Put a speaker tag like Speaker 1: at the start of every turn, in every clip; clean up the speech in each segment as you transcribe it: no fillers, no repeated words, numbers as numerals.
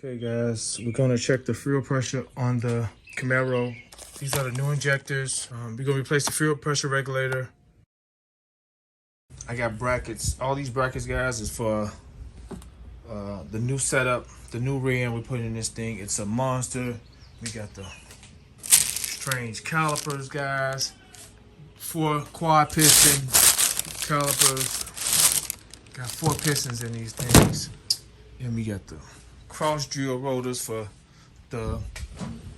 Speaker 1: Okay guys, we're gonna check the fuel pressure on the Camaro. These are the new injectors. We're gonna replace the fuel pressure regulator. I got brackets. All these brackets, guys, is for the new setup, the new rear we're putting in this thing. It's a monster. We got the strange calipers, guys. 4 quad piston calipers. Got 4 pistons in these things. And we got the cross drill rotors for the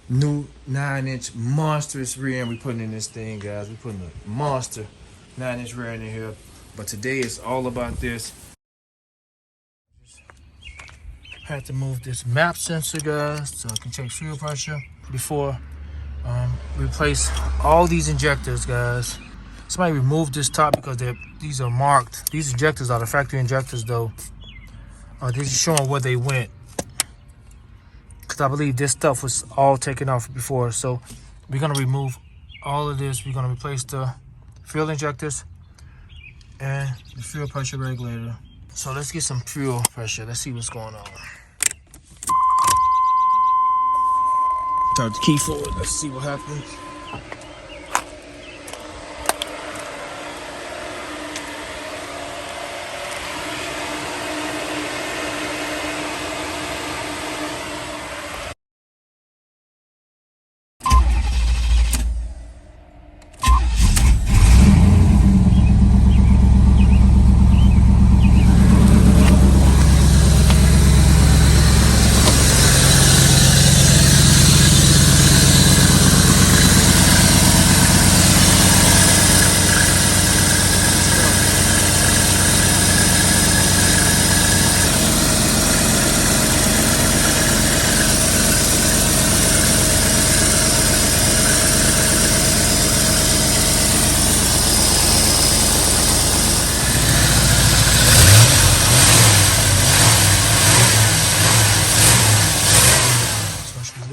Speaker 1: new 9-inch monstrous rear end we putting in this thing, guys. We're putting a monster 9-inch rear end in here. But today it's all about this. Had to move this map sensor, guys, so I can check fuel pressure before replace all these injectors, guys. Somebody removed this top because these are marked. These injectors are the factory injectors, though. They're just showing where they went. Because I believe this stuff was all taken off before. So we're going to remove all of this. We're going to replace the fuel injectors and the fuel pressure regulator. So let's get some fuel pressure. Let's see what's going on. Start the key forward. Let's see what happens.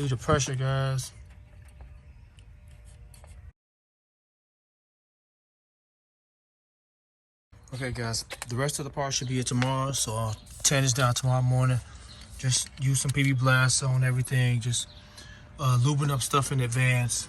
Speaker 1: The pressure, guys. Okay, guys, the rest of the part should be here tomorrow, so I'll tear this down tomorrow morning. Just use some PB Blast on everything, just lubing up stuff in advance.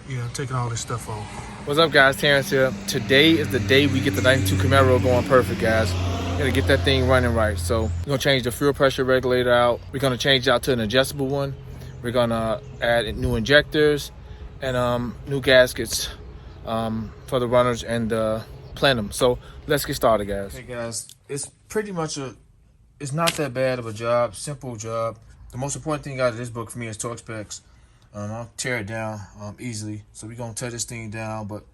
Speaker 1: Yeah, taking all this stuff off. What's up, guys? Terrence here. Today is the day we get the 92 Camaro going perfect, guys. Gotta get that thing running right. So we're gonna change the fuel pressure regulator out. We're gonna change it out to an adjustable one. We're gonna add new injectors and new gaskets for the runners and the plenum. So let's get started, guys. Hey guys, it's pretty much it's not that bad of a job, simple job. The most important thing out of this book for me is torque specs. I'll tear it down easily. So we're gonna tear this thing down, but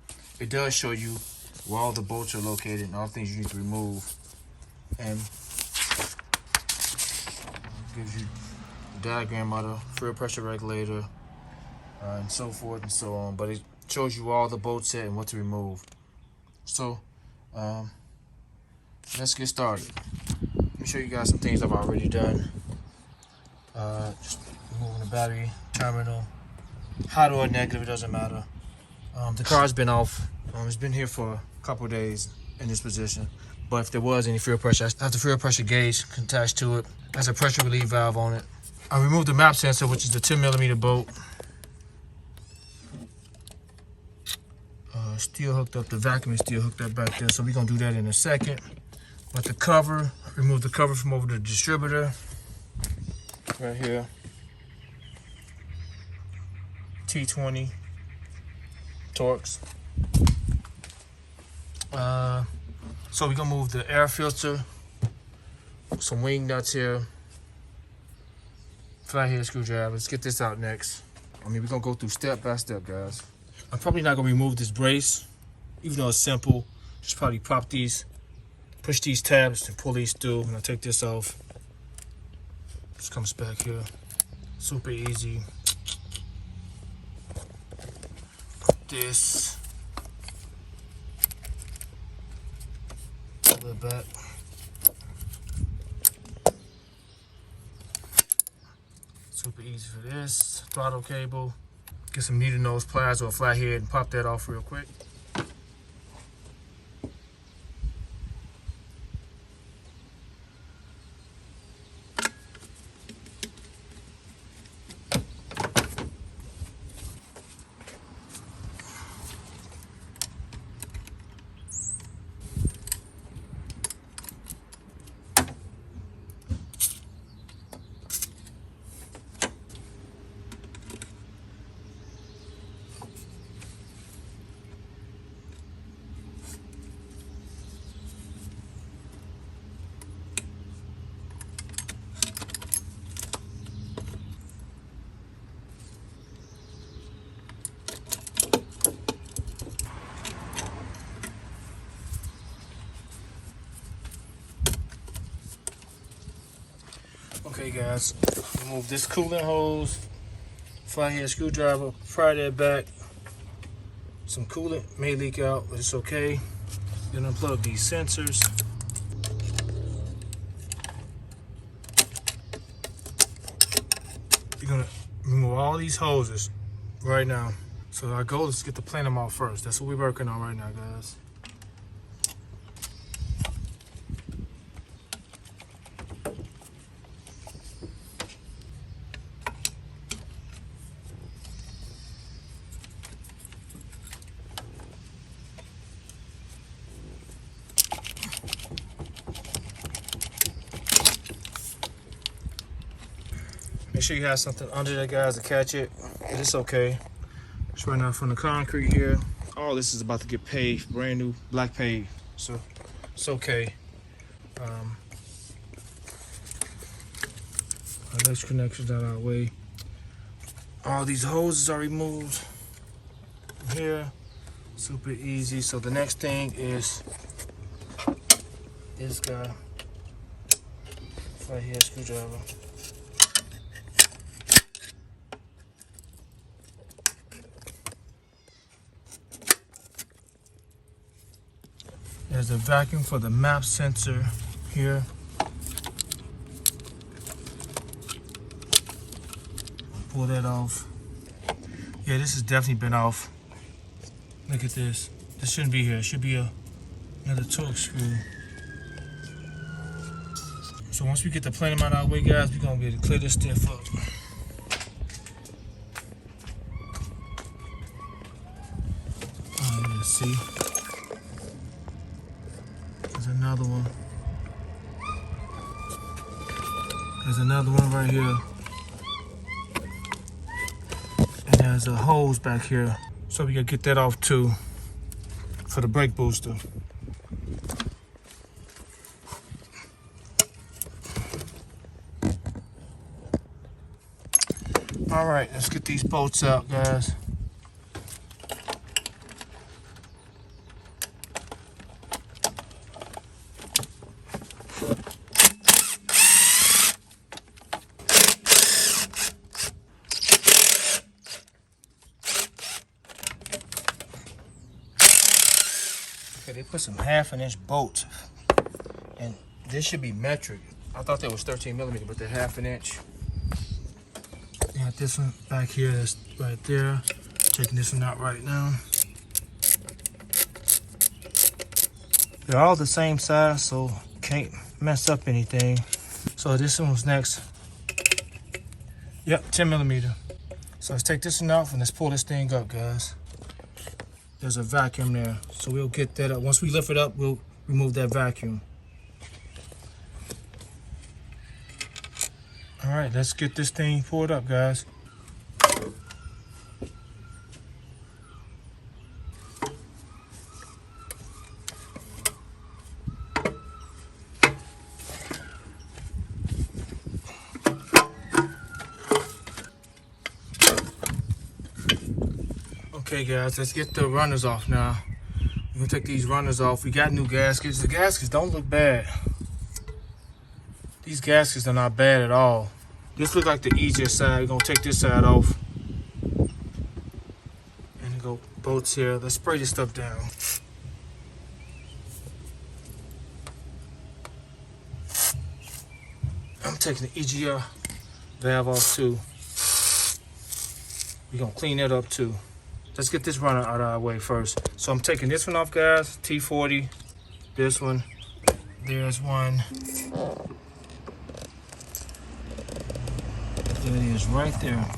Speaker 1: it does show you where all the bolts are located and all the things you need to remove. And gives you a diagram of the fuel pressure regulator and so forth and so on. But it shows you all the bolts set and what to remove. So let's get started. Let me show you guys some things I've already done. Just removing the battery terminal, hot or negative, it doesn't matter. The car's been off. It's been here for a couple of days in this position. But if there was any fuel pressure, I have the fuel pressure gauge attached to it. Has a pressure relief valve on it. I removed the map sensor, which is the 10mm bolt. Still hooked up. The vacuum is still hooked up back there, so we're gonna do that in a second. But the cover, remove the cover from over the distributor. Right here. T20 Torx. So we're gonna move the air filter, some wing nuts here, flathead screwdriver. Let's get this out next. We're gonna go through step by step, guys. I'm probably not gonna remove this brace, even though it's simple. Just probably push these tabs and pull these through. I'm gonna take this off. This comes back here. Super easy. This. Pull it back. Super easy for this. Throttle cable. Get some needle nose pliers or a flathead and pop that off real quick. Okay guys, remove this coolant hose, flathead screwdriver, pry that back. Some coolant may leak out, but it's okay. Then unplug these sensors. You're gonna remove all these hoses right now. So our goal is to get the plenum out first. That's what we're working on right now, guys. Make sure you have something under there, guys, to catch it. But it's okay. It's right now from the concrete here. All this is about to get paved, brand new black paved. So it's okay. Our next connections out our way. All these hoses are removed from here. Super easy. So the next thing is this guy. Flathead screwdriver. There's a vacuum for the map sensor here. Pull that off. Yeah, this has definitely been off. Look at this. This shouldn't be here. It should be another torque screw. So once we get the plenum out of our way, guys, we're gonna be able to clear this stuff up. Let's see. Another one. There's another one right here. And there's a hose back here. So we gotta get that off too for the brake booster. All right, let's get these bolts out, guys. Okay, they put some 1/2 inch bolts, and this should be metric. I thought that was 13 millimeter, but they're 1/2 inch. Got this one back here, that's right there. Taking this one out right now. They're all the same size, so can't mess up anything. So this one was next. Yep, 10 millimeter. So let's take this one off and let's pull this thing up, guys. There's a vacuum there, so we'll get that up. Once we lift it up, we'll remove that vacuum. All right, let's get this thing pulled up, guys. Okay guys, let's get the runners off now. We're gonna take these runners off. We got new gaskets. The gaskets don't look bad. These gaskets are not bad at all. This looks like the easiest side. We're gonna take this side off. And go bolts here. Let's spray this stuff down. I'm taking the Egr Valve Off too. We're gonna clean it up too. Let's get this runner out of our way first. So I'm taking this one off, guys. T40. This one. There's one. There it is right there.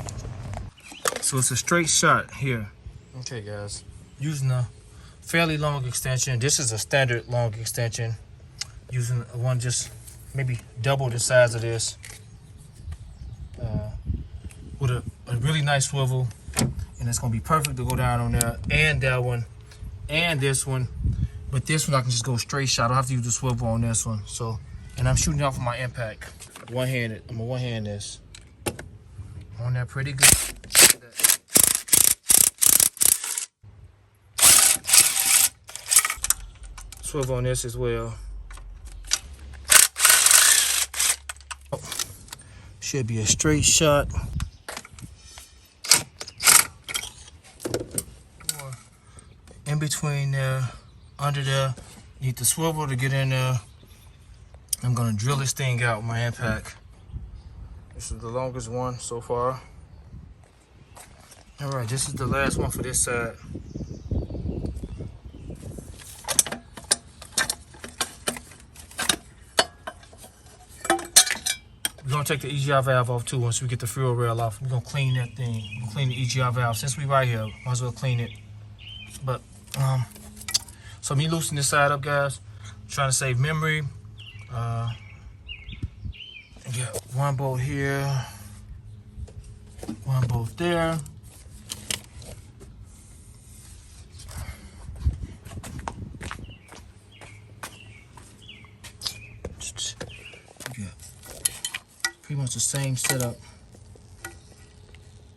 Speaker 1: So it's a straight shot here. Okay, guys. Using a fairly long extension. This is a standard long extension. Using one just maybe double the size of this. With a really nice swivel. And it's gonna be perfect to go down on there, and that one, and this one. But this one I can just go straight shot. I don't have to use the swivel on this one. So, and I'm shooting off of my impact. One-handed. I'm gonna one-hand this. On there pretty good. Swivel on this as well. Should be a straight shot. In between there, under there, need the swivel to get in there. I'm gonna drill this thing out with my impact. This is the longest one so far. All right, this is the last one for this side. We're gonna take the Egr valve off too once we get the fuel rail off. We're gonna clean that thing. We'll clean the Egr valve. Since we right here, might as well clean it. But so me loosening this side up, guys. I'm trying to save memory. Got one bolt here, one bolt there. Pretty much the same setup.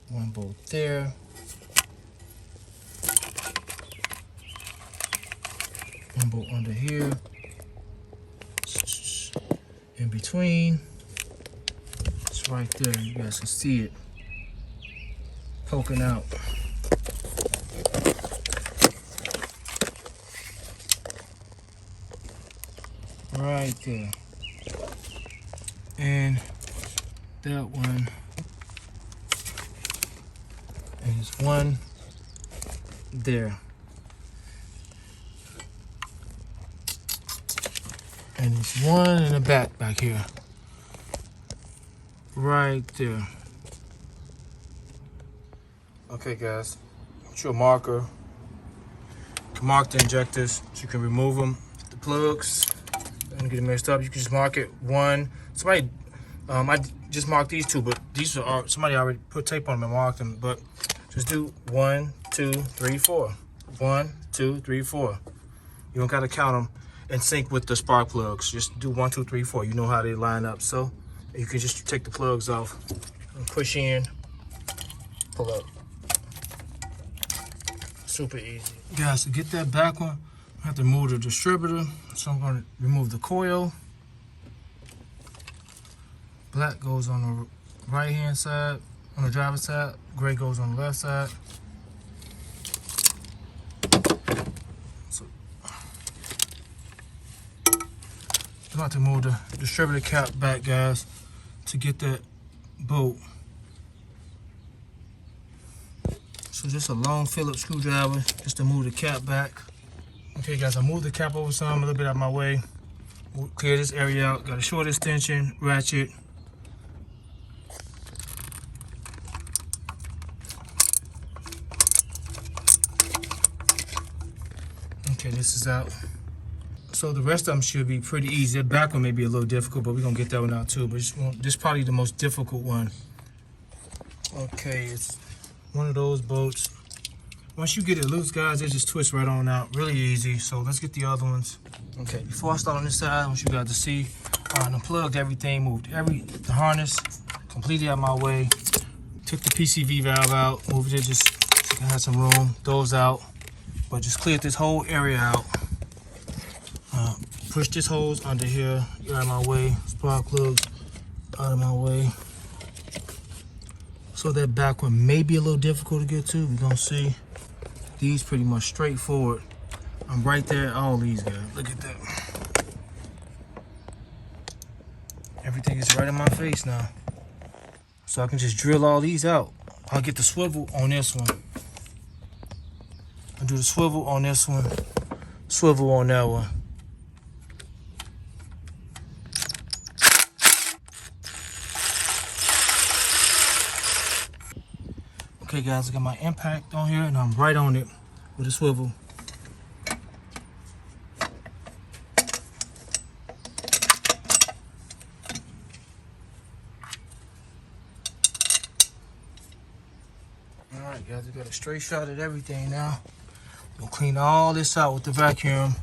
Speaker 1: One bolt there. One bolt under here. In between. It's right there. You guys can see it poking out. Right there. And that one, and there's one there, and there's one in the back here, right there. Okay, guys, with your marker, you can mark the injectors, so you can remove them. The plugs, don't get it messed up. You can just mark it one. Somebody. I just marked these two, but these are somebody already put tape on them and marked them. But just do 1, 2, 3, 4. 1, 2, 3, 4. You don't gotta count them in sync with the spark plugs. Just do 1, 2, 3, 4. You know how they line up. So you can just take the plugs off and push in, pull up. Super easy. Guys, to get that back one, I have to remove the distributor. So I'm gonna remove the coil. Black goes on the right hand side, on the driver's side. Gray goes on the left side. So I'm about to move the distributor cap back, guys, to get that bolt. So just a long Phillips screwdriver just to move the cap back. Okay, guys, I moved the cap over some, a little bit out of my way. We'll clear this area out. Got a short extension, ratchet. Okay, this is out. So the rest of them should be pretty easy. The back one may be a little difficult, but we're gonna get that one out too. But this is probably the most difficult one. Okay, it's one of those bolts. Once you get it loose, guys, it just twists right on out. Really easy. So let's get the other ones. Okay, before I start on this side, I want you guys to see, I unplugged everything, moved the harness completely out of my way. Took the PCV valve out, moved it just so I can have some room. Those out. But just cleared this whole area out. Push this hose under here, get out of my way. Spark plugs out of my way. So that back one may be a little difficult to get to. We're gonna see. These pretty much straightforward. I'm right there at all these guys. Look at that. Everything is right in my face now. So I can just drill all these out. I'll get the swivel on this one. I'll do the swivel on this one, swivel on that one. Okay, guys, I got my impact on here and I'm right on it with a swivel. All right, guys, we got a straight shot at everything now. We'll clean all this out with the vacuum.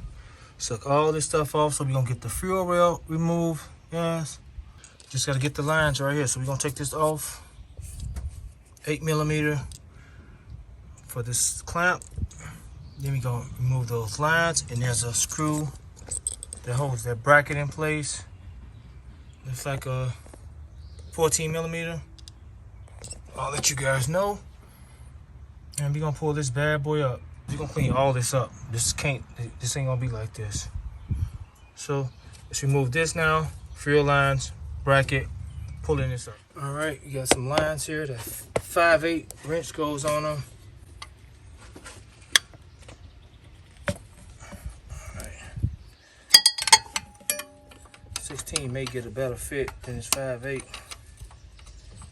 Speaker 1: Suck all this stuff off. So we're gonna get the fuel rail removed, guys. Just gotta get the lines right here. So we're gonna take this off. 8mm for this clamp. Then we're gonna remove those lines. And there's a screw that holds that bracket in place. Looks like a 14 millimeter. I'll let you guys know. And we're gonna pull this bad boy up. We're gonna clean all this up. This ain't gonna be like this. So let's remove this now. Fuel lines, bracket, pulling this up. All right, you got some lines here. The 5/8 wrench goes on them. All right. 16 may get a better fit than this 5/8.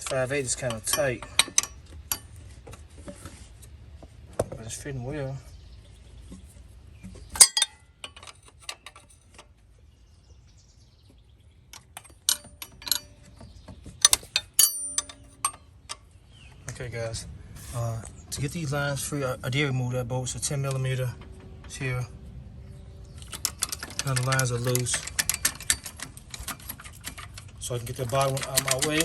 Speaker 1: 5/8 is kind of tight, but it's fitting well. Okay, guys. To get these lines free, I did remove that bolt. So 10 millimeter is here. Now the lines are loose, so I can get the bottom one out of my way.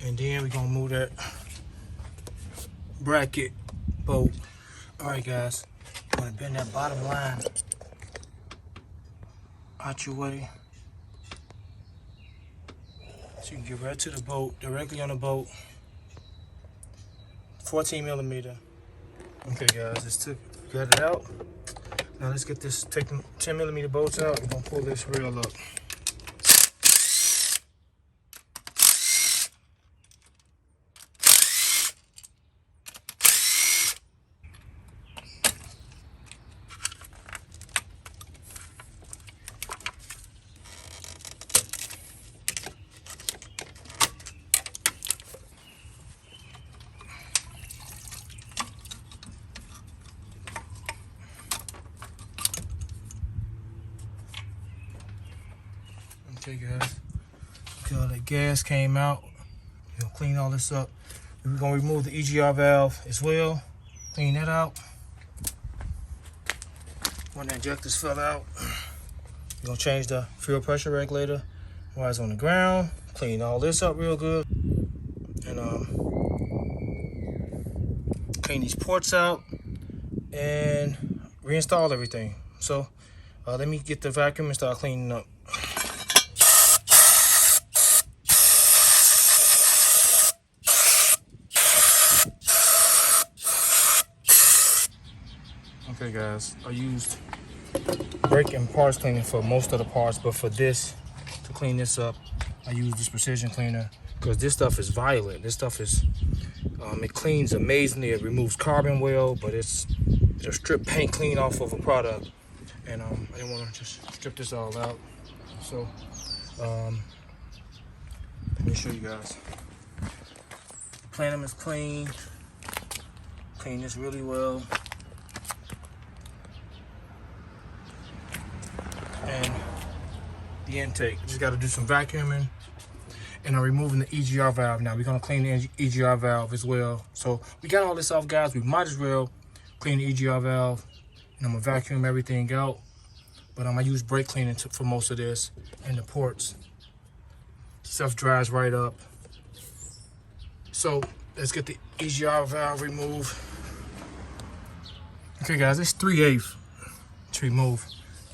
Speaker 1: And then we're gonna move that bracket bolt. All right, guys. I'm gonna bend that bottom line out your way, so you can get right to the bolt, directly on the bolt. 14 millimeter. Okay, guys, got it out. Now let's get this, take the 10 millimeter bolts out. We're gonna pull this reel up. Okay, guys. Okay, all that gas came out. We're gonna clean all this up. We're gonna remove the EGR valve as well. Clean that out. When the injectors fell out, we're gonna change the fuel pressure regulator. While it's on the ground, clean all this up real good, and clean these ports out and reinstall everything. So let me get the vacuum and start cleaning up. Okay, guys, I used brake and parts cleaning for most of the parts, but for this, to clean this up, I use this precision cleaner because this stuff is violent. This stuff is, it cleans amazingly. It removes carbon well, but it'll strip paint clean off of a product. And I didn't want to just strip this all out. So, let me show you guys. The Plenum is clean. Clean this really well. And the intake, just got to do some vacuuming, and I'm removing the EGR valve. Now we're gonna clean the EGR valve as well. So we got all this off, guys. We might as well clean the EGR valve, and I'm gonna vacuum everything out. But I'm gonna use brake cleaning for most of this, and the ports. Stuff dries right up. So let's get the EGR valve removed. Okay, guys, it's 3/8 to remove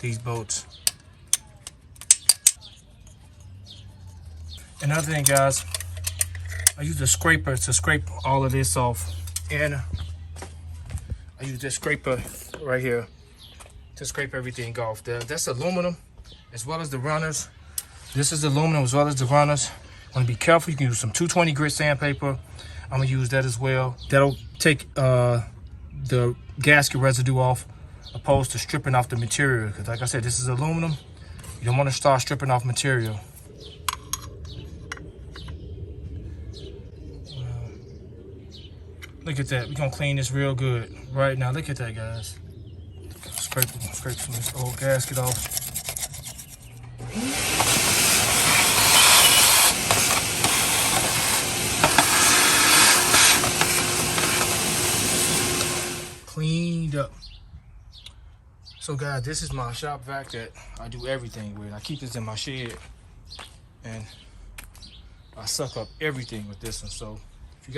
Speaker 1: these bolts. Another thing, guys, I use a scraper to scrape all of this off, and I use this scraper right here to scrape everything off. That's aluminum as well as the runners. This is aluminum as well as the runners. Want to be careful. You can use some 220 grit sandpaper. I'm gonna use that as well. That'll take the gasket residue off, opposed to stripping off the material. Because like I said, this is aluminum. You don't want to start stripping off material. Look at that. We're gonna clean this real good right now. Look at that, guys. Scrape some of this old gasket off. Cleaned up. So guys, this is my shop vac that I do everything with. I keep this in my shed, and I suck up everything with this one. So if you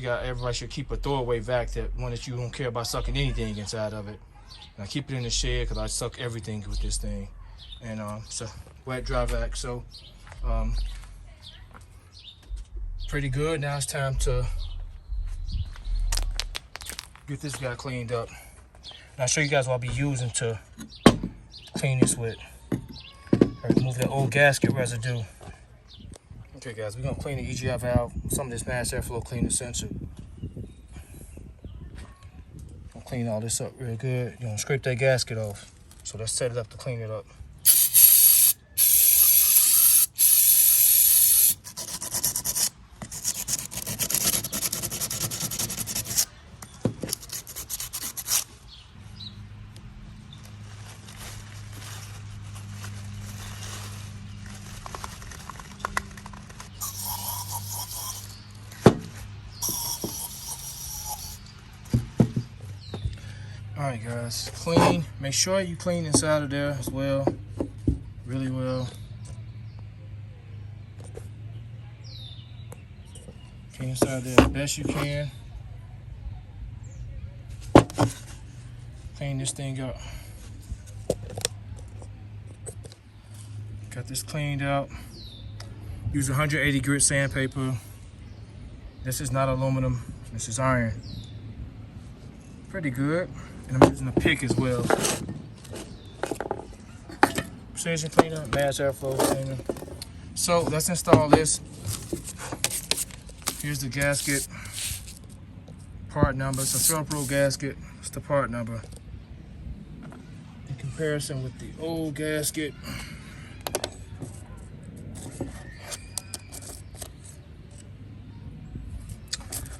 Speaker 1: got everybody should keep a throwaway vac, that one that you don't care about sucking anything inside of it. And I keep it in the shed because I suck everything with this thing. And it's a wet dry vac. So pretty good. Now it's time to get this guy cleaned up. And I'll show you guys what I'll be using to clean this with. Remove that old gasket residue. Okay guys, we're gonna clean the EGR valve with some of this mass airflow cleaner sensor. Gonna clean all this up real good. You're gonna scrape that gasket off. So let's set it up to clean it up. Alright guys, clean. Make sure you clean inside of there as well. Really well. Clean inside there as best you can. Clean this thing up. Got this cleaned out. Use 180 grit sandpaper. This is not aluminum, this is iron. Pretty good. And I'm using a pick as well. Precision cleaner, mass airflow cleaner. So let's install this. Here's the gasket part number. It's a Pro gasket. It's the part number. In comparison with the old gasket.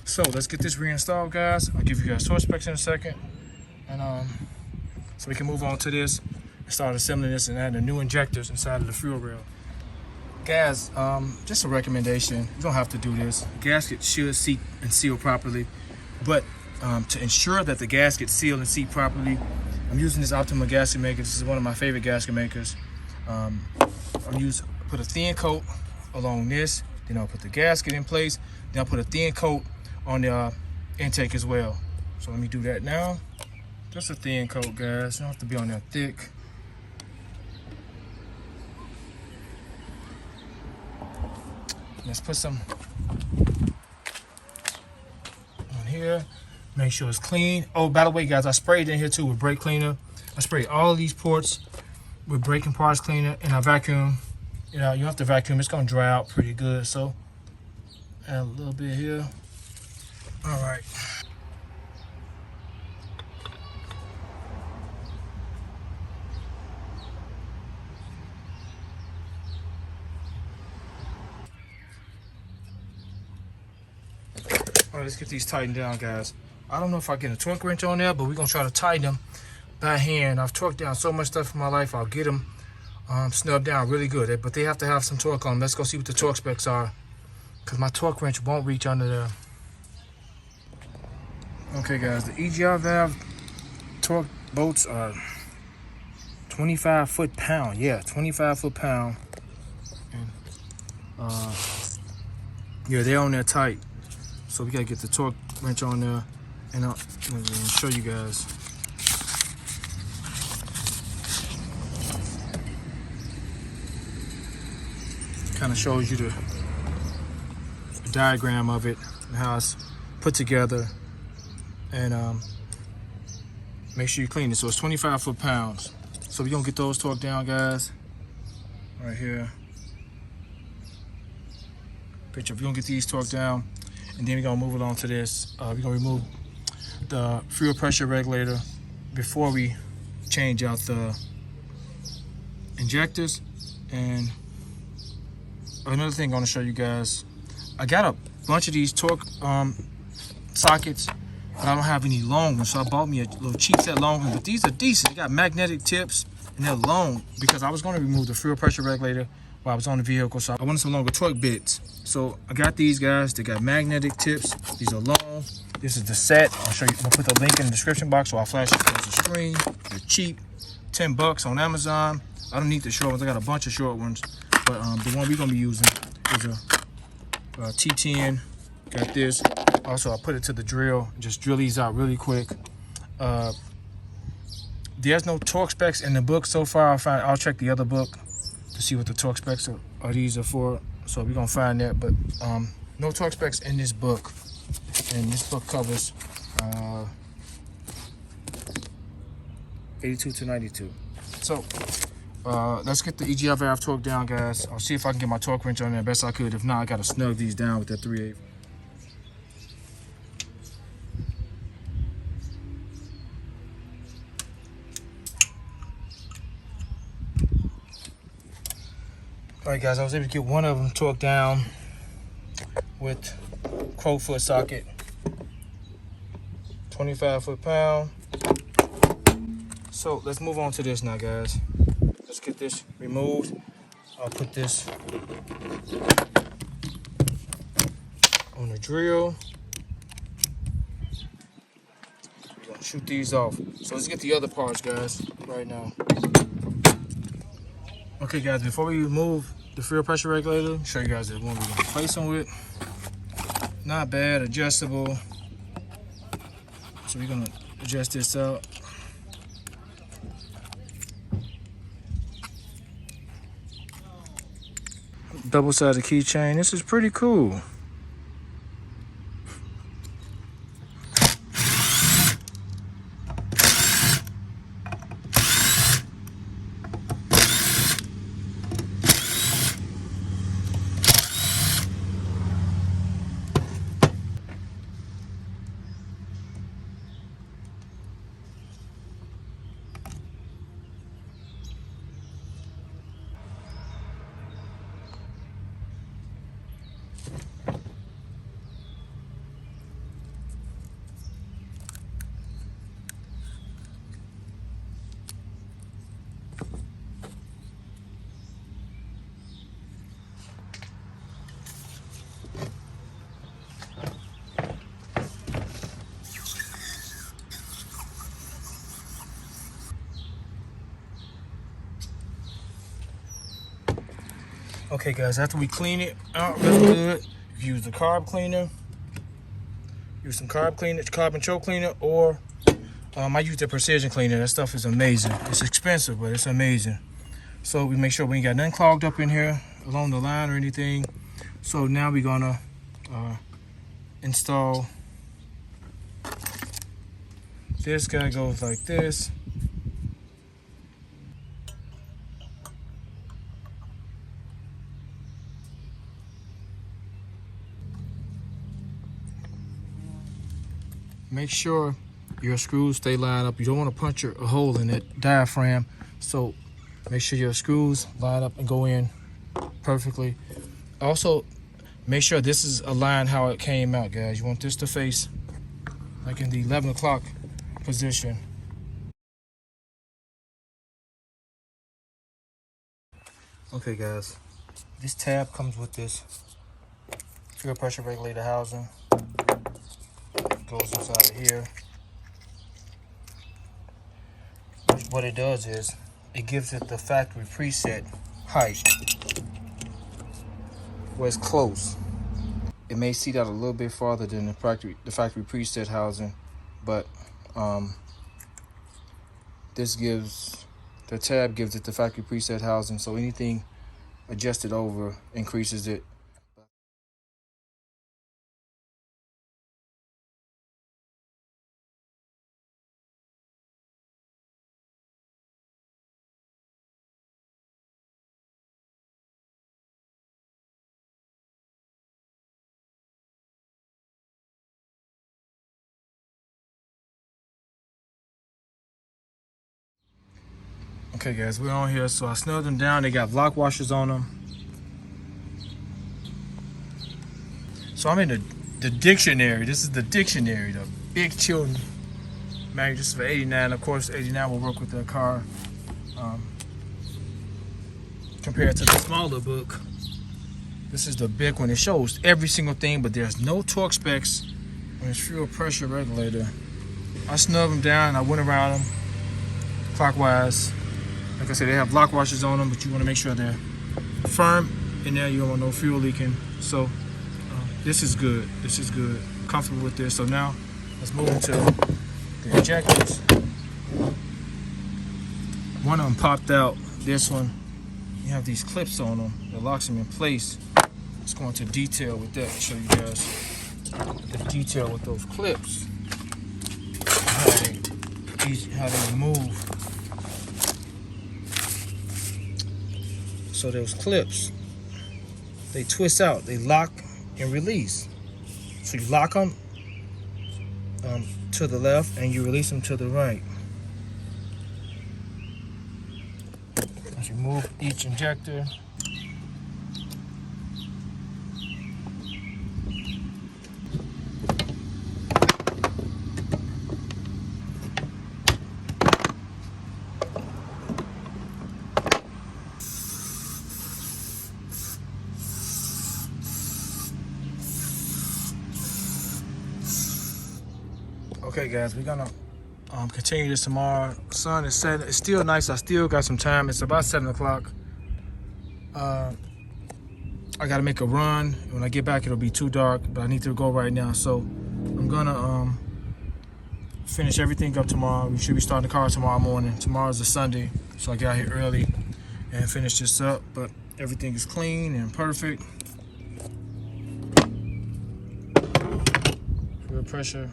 Speaker 1: So let's get this reinstalled, guys. I'll give you guys torque specs in a second. And so we can move on to this and start assembling this and add the new injectors inside of the fuel rail. Guys, just a recommendation. You don't have to do this. The gasket should seat and seal properly, but to ensure that the gasket seal and seat properly, I'm using this Optimal gasket maker. This is one of my favorite gasket makers. I'll put a thin coat along this, then I'll put the gasket in place, then I'll put a thin coat on the intake as well. So let me do that now. Just a thin coat, guys. You don't have to be on there thick. Let's put some on here. Make sure it's clean. Oh, by the way, guys, I sprayed in here too with brake cleaner. I sprayed all of these ports with braking parts cleaner, and I vacuum. You know, you have to vacuum. It's gonna dry out pretty good. So add a little bit here. All right. All right, let's get these tightened down, guys. I don't know if I get a torque wrench on there, but we're gonna try to tighten them by hand. I've torqued down so much stuff in my life. I'll get them snubbed down really good, but they have to have some torque on them. Let's go see what the torque specs are, because my torque wrench won't reach under there. Okay, guys, the EGR valve torque bolts are 25 foot-pound. Yeah, 25 foot-pound. And yeah, they're on there tight. So we gotta get the torque wrench on there, and I'll show you guys. Kind of shows you the diagram of it and how it's put together, and make sure you clean it. So it's 25 foot-pounds. So we're gonna get those torqued down, guys. Right here. Picture. We're gonna get these torqued down. And then we're gonna move it on to this. We're gonna remove the fuel pressure regulator before we change out the injectors. And another thing I'm gonna show you guys, I got a bunch of these torque sockets, but I don't have any long ones. So I bought me a little cheap set long one, but these are decent. They got magnetic tips and they're long, because I was gonna remove the fuel pressure regulator while I was on the vehicle, so I wanted some longer torque bits. So I got these guys. They got magnetic tips. These are long. This is the set. I'll show you. I'll put the link in the description box, so I'll flash it across the screen. They're cheap, $10 on Amazon. I don't need the short ones. I got a bunch of short ones, but the one we're gonna be using is a T10. Got this. Also, I put it to the drill. Just drill these out really quick. There's no torque specs in the book so far. I'll check the other book to see what the torque specs are these are for. So we're gonna find that, but No torque specs in this book, and this book covers 82 to 92. So let's get the Egr valve torque down, guys. I'll see if I can get my torque wrench on there best I could. If not, I gotta snug these down with that 3/8. Alright guys, I was able to get one of them torqued down with crow foot socket, 25 foot-pound. So let's move on to this now, guys. Let's get this removed. I'll put this on the drill. We're gonna shoot these off. So let's get the other parts, guys, right now. Okay guys, before we remove the fuel pressure regulator, show you guys the one we're gonna replace them with. Not bad, adjustable. So we're gonna adjust this out. Double-sided keychain. This is pretty cool. Okay guys, after we clean it out real good, you can use the carb cleaner. Use some carb cleaner, carb and choke cleaner, or I use the precision cleaner. That stuff is amazing. It's expensive, but it's amazing. So we make sure we ain't got nothing clogged up in here along the line or anything. So now we're gonna install. This guy goes like this. Make sure your screws stay lined up. You don't want to punch a hole in that diaphragm. So make sure your screws line up and go in perfectly. Also, make sure this is aligned how it came out, guys. You want this to face like in the 11 o'clock position. Okay, guys. This tab comes with this fuel pressure regulator housing. Goes inside of here. What it does is it gives it the factory preset height where it's close. It may seat out a little bit farther than the factory preset housing, but this gives the tab gives it the factory preset housing, so anything adjusted over increases it. Okay guys, we're on here, so I snugged them down. They got block washers on them. So I'm in the dictionary. This is the dictionary, the Big Children manual. This is for 89. Of course, 89 will work with the car. Compared to the smaller book, this is the big one. It shows every single thing, but there's no torque specs on this fuel pressure regulator. I snugged them down and I went around them clockwise. Like I said, they have block washers on them, but you want to make sure they're firm in there. You don't want no fuel leaking. So this is good. This is good. Comfortable with this. So now let's move into the injectors. One of them popped out. This one, you have these clips on them that locks them in place. let's go into detail with that. Show you guys the detail with those clips. How they move. So those clips, they twist out, they lock and release. So you lock them to the left and you release them to the right. As you move each injector, okay guys, we're gonna continue this tomorrow. Sun is setting. It's still nice. I still got some time. It's about 7 o'clock. I gotta make a run. When I get back, it'll be too dark, but I need to go right now. So I'm gonna finish everything up tomorrow. We should be starting the car tomorrow morning. Tomorrow's a Sunday, so I got here early and finished this up. But everything is clean and perfect. Fuel pressure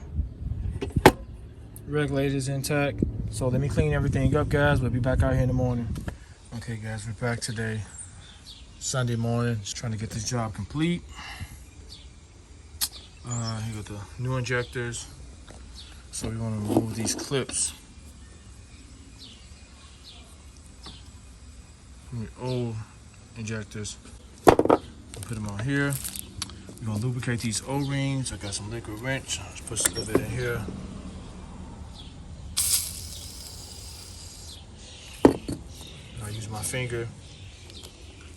Speaker 1: regulator is intact. So let me clean everything up, guys. We'll be back out here in the morning. Okay guys, we're back today, Sunday morning, just trying to get this job complete. Here got the new injectors. So we want to remove these clips from the old injectors and put them on here. We're gonna lubricate these O-rings. I got some liquid wrench. Let's put a little bit in here. I use my finger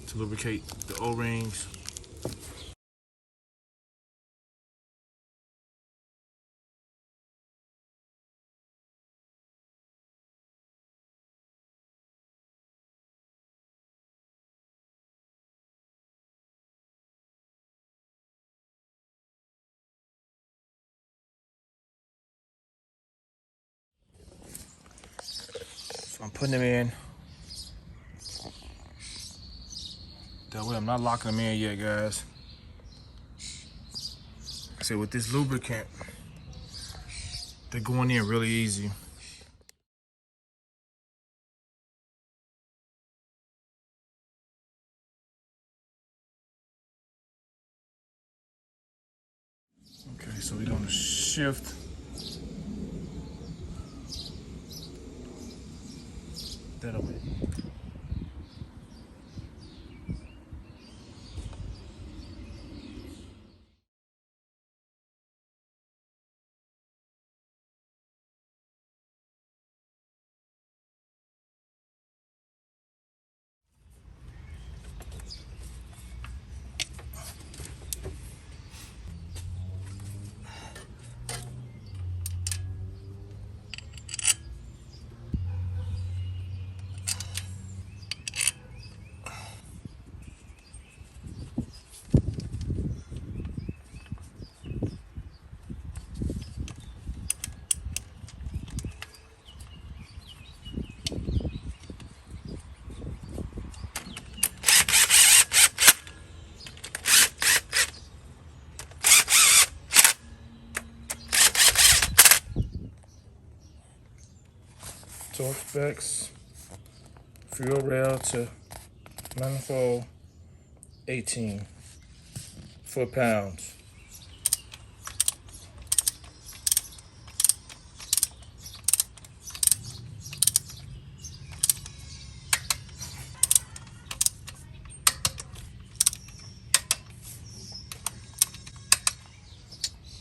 Speaker 1: to lubricate the O-rings. So I'm putting them in. That way I'm not locking them in yet, guys. Like I said, with this lubricant, they're going in really easy. Okay, so we're gonna shift that away. Torque specs, fuel rail to manifold 18 foot-pounds.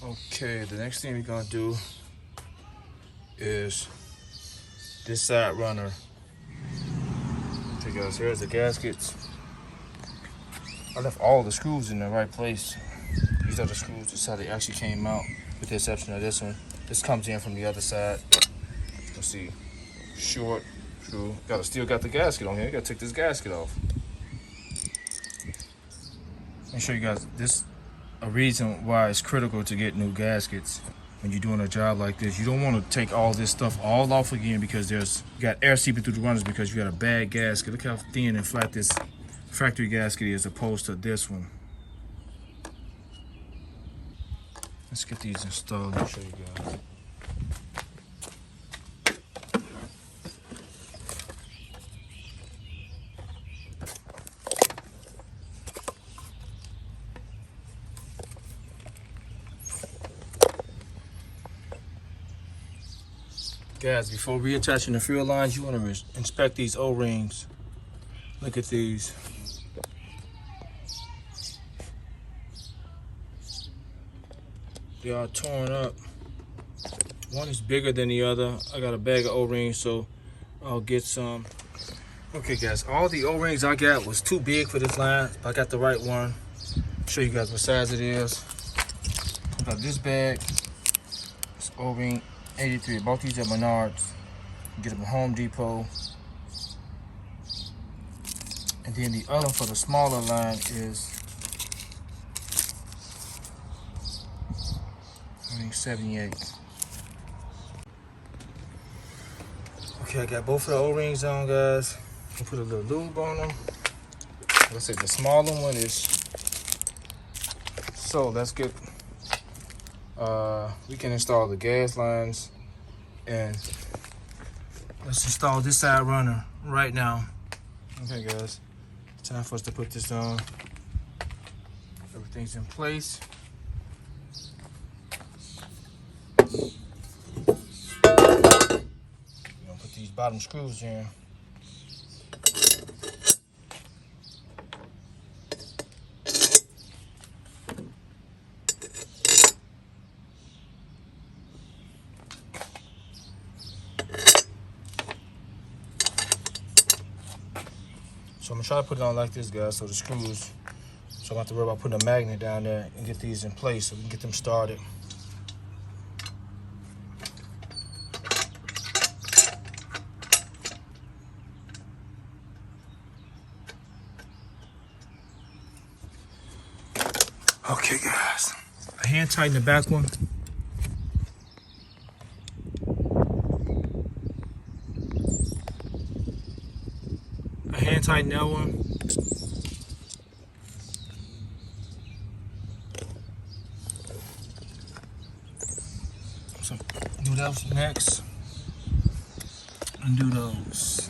Speaker 1: Okay, the next thing we're gonna do is this side runner. Okay guys, here's the gaskets. I left all the screws in the right place. These are the screws, this is how they actually came out, with the exception of this one. This comes in from the other side. Let's see, short screw. Still got the gasket on here. You gotta take this gasket off. Let me show you guys this, a reason why it's critical to get new gaskets. When you're doing a job like this, you don't want to take all this stuff all off again because you got air seeping through the runners because you got a bad gasket. Look how thin and flat this factory gasket is opposed to this one. Let's get these installed and show you guys. Guys, before reattaching the fuel lines, you want to inspect these O-rings. Look at these. They are torn up. One is bigger than the other. I got a bag of O-rings, so I'll get some. Okay guys, all the O-rings I got was too big for this line, but I got the right one. I'll show you guys what size it is. I got this bag. It's O-ring 83. I bought these at Menards. Get them at Home Depot. And then the other for the smaller line is O-ring 78. Okay, I got both of the O-rings on, guys. I'll put a little lube on them. Like I said, the smaller one is. So let's get. We can install the gas lines, and let's install this side runner right now. Okay, guys, time for us to put this on. Everything's in place. Put these bottom screws in. So I'm gonna try to put it on like this, guys, so the screws, so I don't have to worry about putting a magnet down there, and get these in place so we can get them started. Okay, guys, I hand tighten the back one. I hand tighten that one. So do those next. Undo those.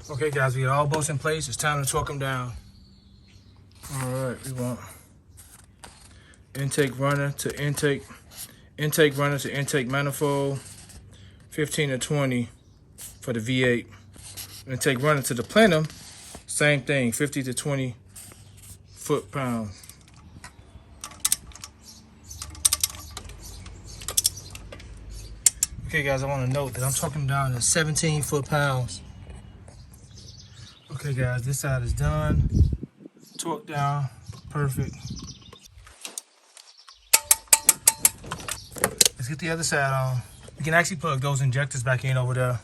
Speaker 1: Okay, guys, we got all bolts in place. It's time to torque them down. All right, we want intake runner to intake runner to intake manifold, 15 to 20 for the V8. Intake runner to the Plenum, same thing, 50 to 20 foot-pounds. Okay, guys, I want to note that I'm torquing down to 17 foot-pounds. Okay, guys, this side is done. Torque down, perfect. Let's get the other side on. We can actually plug those injectors back in over there.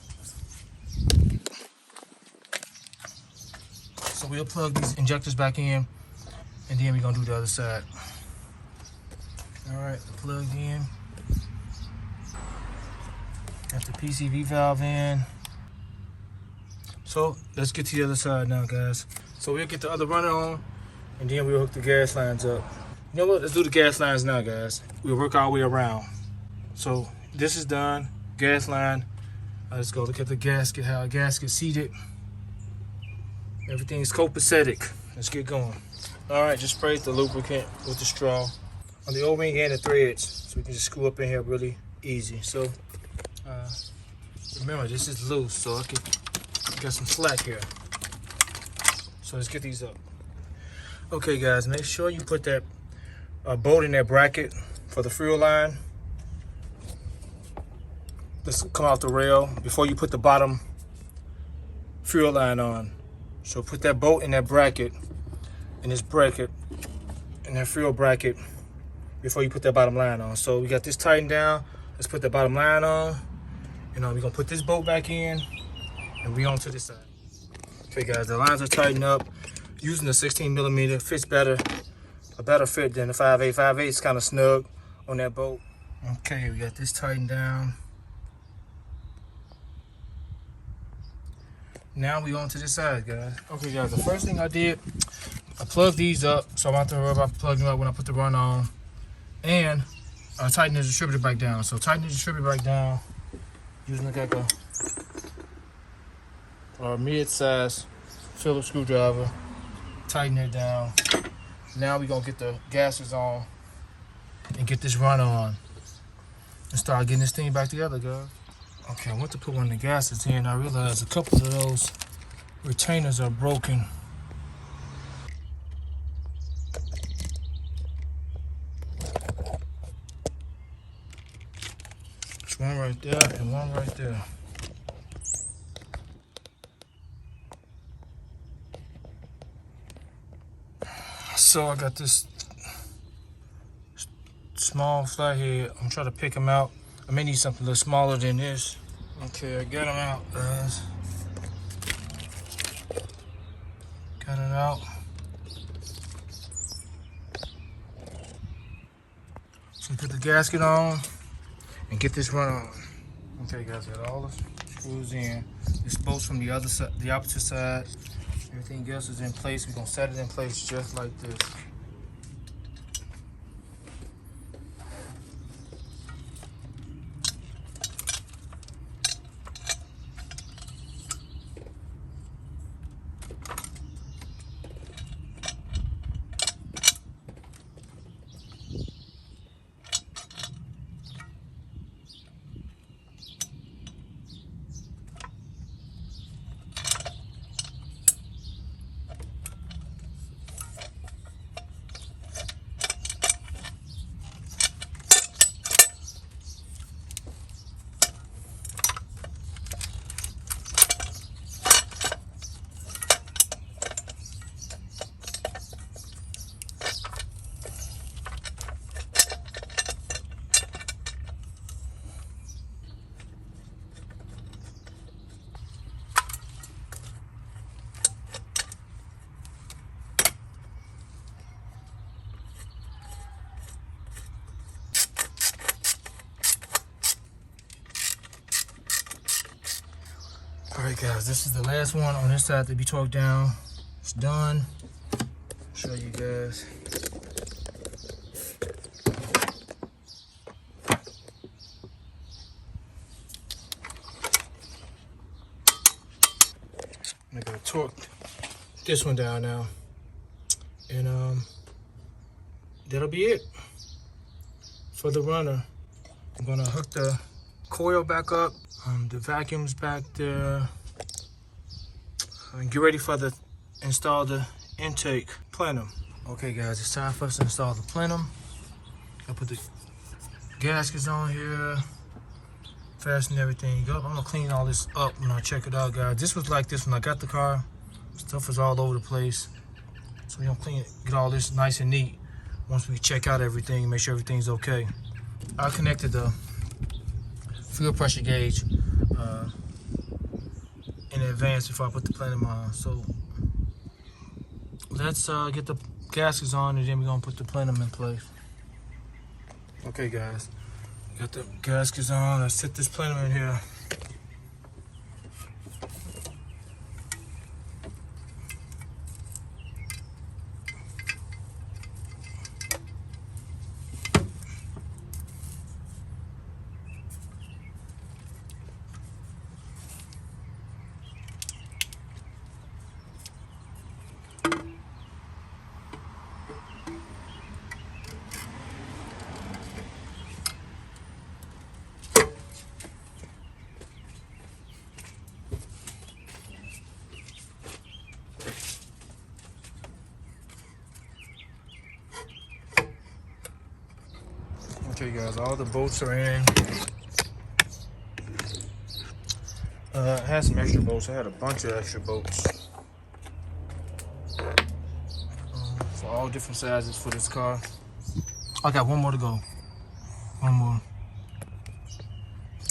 Speaker 1: So we'll plug these injectors back in, and then we're gonna do the other side. All right, plugged in. Got the PCV valve in. So let's get to the other side now, guys. So we'll get the other runner on, and then we'll hook the gas lines up. You know what? Let's do the gas lines now, guys. We'll work our way around. So this is done. Gas line. Let's go look at the gasket, how a gasket's seated. Everything's copacetic. Let's get going. All right, just spray the lubricant with the straw on the O-ring and the threads, so we can just screw up in here really easy. So remember, this is loose, so I can got some slack here. So let's get these up. Okay guys, make sure you put that bolt in that bracket for the fuel line. This will come off the rail before you put the bottom fuel line on. So put that bolt in that bracket, in this bracket, in that fuel bracket before you put that bottom line on. So we got this tightened down. Let's put the bottom line on. We're gonna put this bolt back in and we on to this side. Okay guys, the lines are tightened up. Using the 16mm fits better, a better fit than the 5/8. 5/8 is kind of snug on that bolt. Okay, we got this tightened down. Now we on to this side, guys. Okay guys, the first thing I did, I plugged these up, so I don't have to worry about plugging them up when I put the run on. And I tighten the distributor back down. So tighten the distributor back down using like a mid-size Phillips screwdriver. Tighten it down. Now we're gonna get the gaskets on and get this run on and start getting this thing back together, guys. Okay, I went to put one of the gaskets in. I realized a couple of those retainers are broken. There's one right there and one right there. So I got this small flathead. I'm trying to pick them out. I may need something a little smaller than this. Okay, I got them out, guys. Got it out. So put the gasket on and get this run on. Okay, guys, got all the screws in. This bolts from the other side, the opposite side. Everything else is in place. We're gonna set it in place just like this. Alright guys, this is the last one on this side to be torqued down. It's done. I'll show you guys. I gotta torque this one down now. And that'll be it for the runner. I'm gonna hook the coil back up. The vacuum's back there. And get ready for the install the intake plenum. Okay guys, it's time for us to install the plenum. I'll put the gaskets on here, fasten everything up. I'm gonna clean all this up when I check it out, guys. This was like this when I got the car. Stuff was all over the place. So we're gonna clean it, get all this nice and neat once we check out everything, make sure everything's okay. I connected the fuel pressure gauge in advance before I put the plenum on. So let's get the gaskets on and then we're gonna put the plenum in place. Okay guys, got the gaskets on. Let's set this plenum in here. guys, all the bolts are in. I had some extra bolts. I had a bunch of extra bolts for all different sizes for this car. I got one more to go. One more.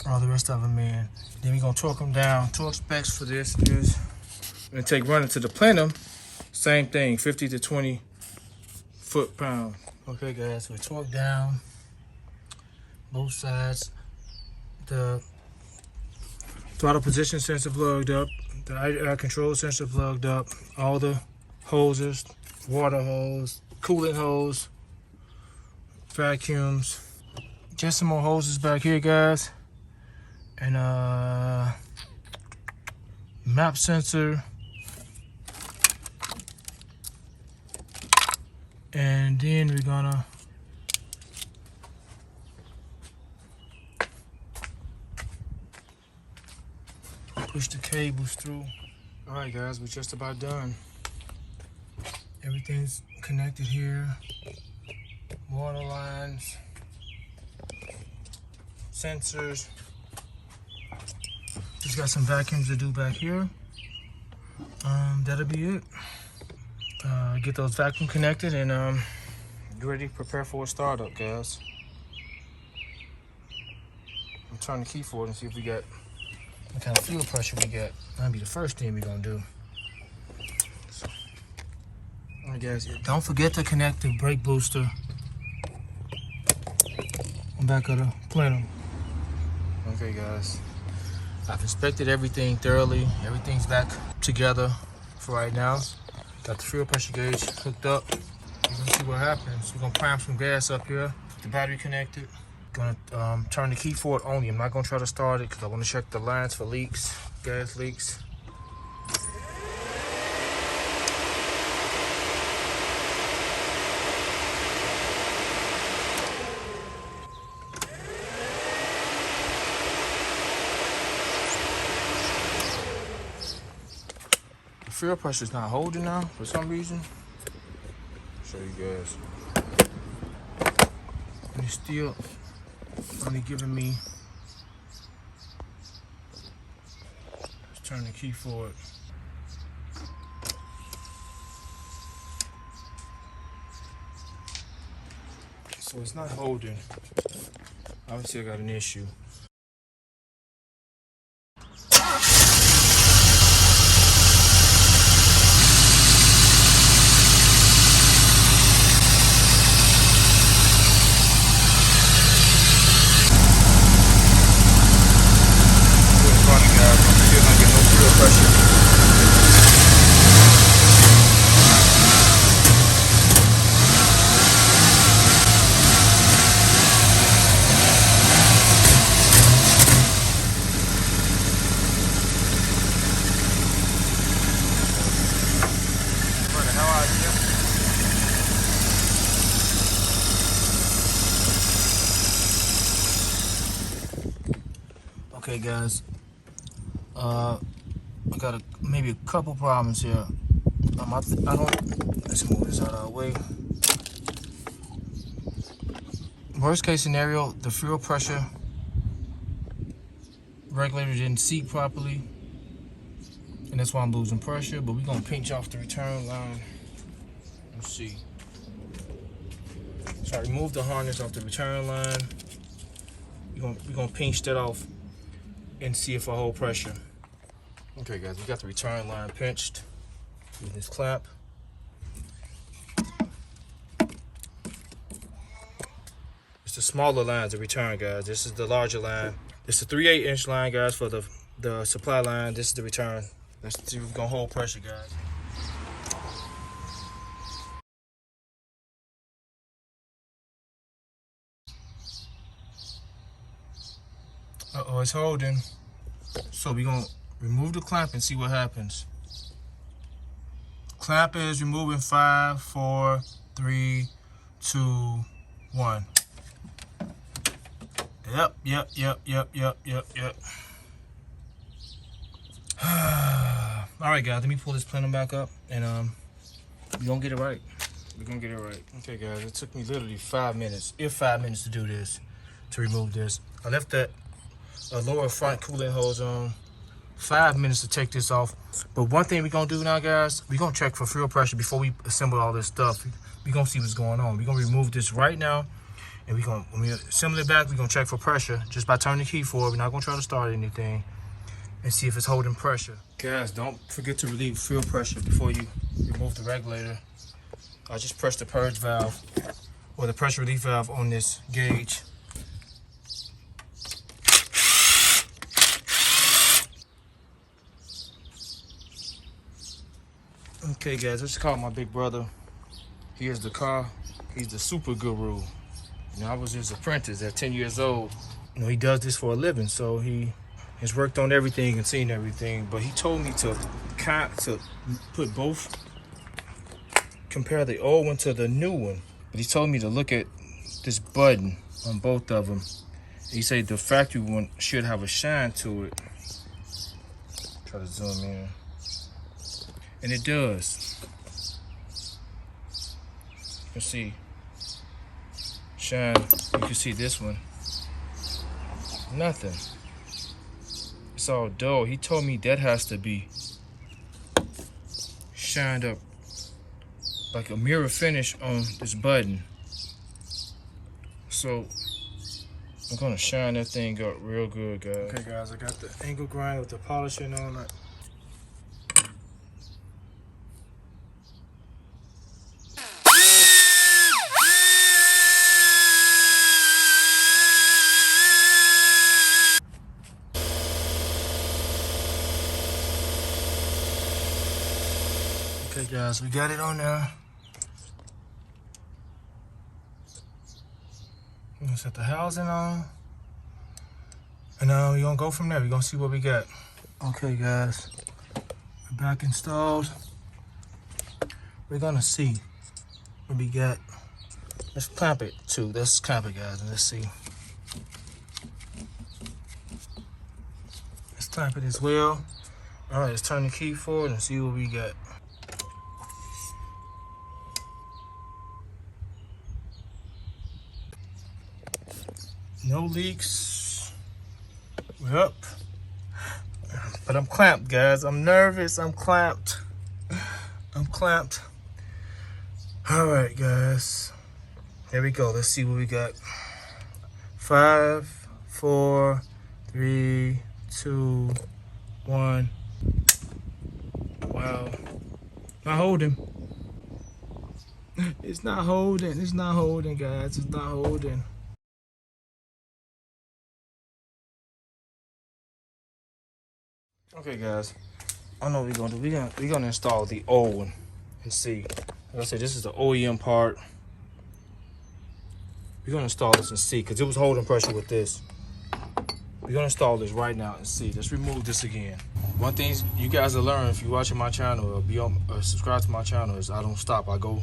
Speaker 1: All the rest of them in. Then we're gonna torque them down. Torque specs for this is gonna take running to the Plenum. Same thing, 50 to 20 foot-pound. Okay, guys, so we torque down both sides. The throttle position sensor plugged up. The air control sensor plugged up. All the hoses, water hose, coolant hose, vacuums. Just some more hoses back here, guys. And map sensor. And then we're gonna push the cables through. All right, guys, we're just about done. Everything's connected here. Water lines, sensors. Just got some vacuums to do back here. That'll be it. Get those vacuum connected and get ready to prepare for a startup, guys. I'm turning the key for it and see if we got what kind of fuel pressure we got. That'll be the first thing we're gonna do. So, all right, guys, don't forget to connect the brake booster on back of the Plenum. Okay, guys, I've inspected everything thoroughly. Everything's back together for right now. Got the fuel pressure gauge hooked up. We're gonna see what happens. We're gonna prime some gas up here. The battery connected. Gonna turn the key for it only. I'm not gonna try to start it because I want to check the lines for leaks, gas leaks. The fuel pressure is not holding now for some reason. Show you guys. And it's still only giving me. Let's turn the key for it. So it's not holding. Obviously I got an issue. Okay, guys, I got maybe a couple problems here. I don't. Let's move this out of our way. Worst case scenario, the fuel pressure regulator didn't seat properly, and that's why I'm losing pressure. But we're gonna pinch off the return line. Let's see. So I removed the harness off the return line. We're gonna pinch that off and see if I hold pressure. Okay, guys, we got the return line pinched with this clamp. It's the smaller lines of return, guys. This is the larger line. This is the 3/8" line, guys, for the supply line. This is the return. Let's see if we're gonna hold pressure, guys. Uh-oh, it's holding. So we're gonna remove the clamp and see what happens. Clamp is removing 5, 4, 3, 2, 1. Yep. All right, guys, let me pull this Plenum back up and we're gonna get it right. Okay, guys, it took me literally 5 minutes, if 5 minutes to do this. to remove this. I left that lower front coolant hose on. 5 minutes to take this off. But one thing we're gonna do now, guys, we're gonna check for fuel pressure before we assemble all this stuff. We're gonna see what's going on. We're gonna remove this right now, and when we assemble it back, we're gonna check for pressure just by turning the key forward. We're not gonna try to start anything, and see if it's holding pressure. Guys, don't forget to relieve fuel pressure before you remove the regulator. I just pressed the purge valve or the pressure relief valve on this gauge. Okay guys, let's call my big brother. Here's the car. He's the super guru. You know, I was his apprentice at 10 years old. You know, he does this for a living, so he has worked on everything and seen everything. But he told me to put both, compare the old one to the new one. But he told me to look at this button on both of them. He said the factory one should have a shine to it. Try to zoom in. And it does. You can see shine. You can see this one. Nothing. It's all dull. He told me that has to be shined up like a mirror finish on this button. So I'm gonna shine that thing up real good, guys. Okay guys, I got the angle grind with the polishing on it. Okay guys, we got it on there. We're gonna set the housing on. And now we're gonna go from there. We're gonna see what we got. Okay guys, we're back installed. We're gonna see what we got. Let's clamp it too. Let's clamp it guys and let's see. Let's clamp it as well. All right, let's turn the key forward and see what we got. No leaks. We're up. But I'm clamped, guys. I'm nervous. I'm clamped. I'm clamped. All right, guys. Here we go. Let's see what we got. 5, 4, 3, 2, 1. Wow. Not holding. It's not holding. It's not holding, guys. It's not holding. Okay guys, I know what we're gonna do. We're gonna install the old one and see. Like I said, this is the OEM part. We're gonna install this and see, because it was holding pressure with this. We're gonna install this right now and see. Let's remove this again. One thing you guys will learn if you're watching my channel or subscribe to my channel is I don't stop. I go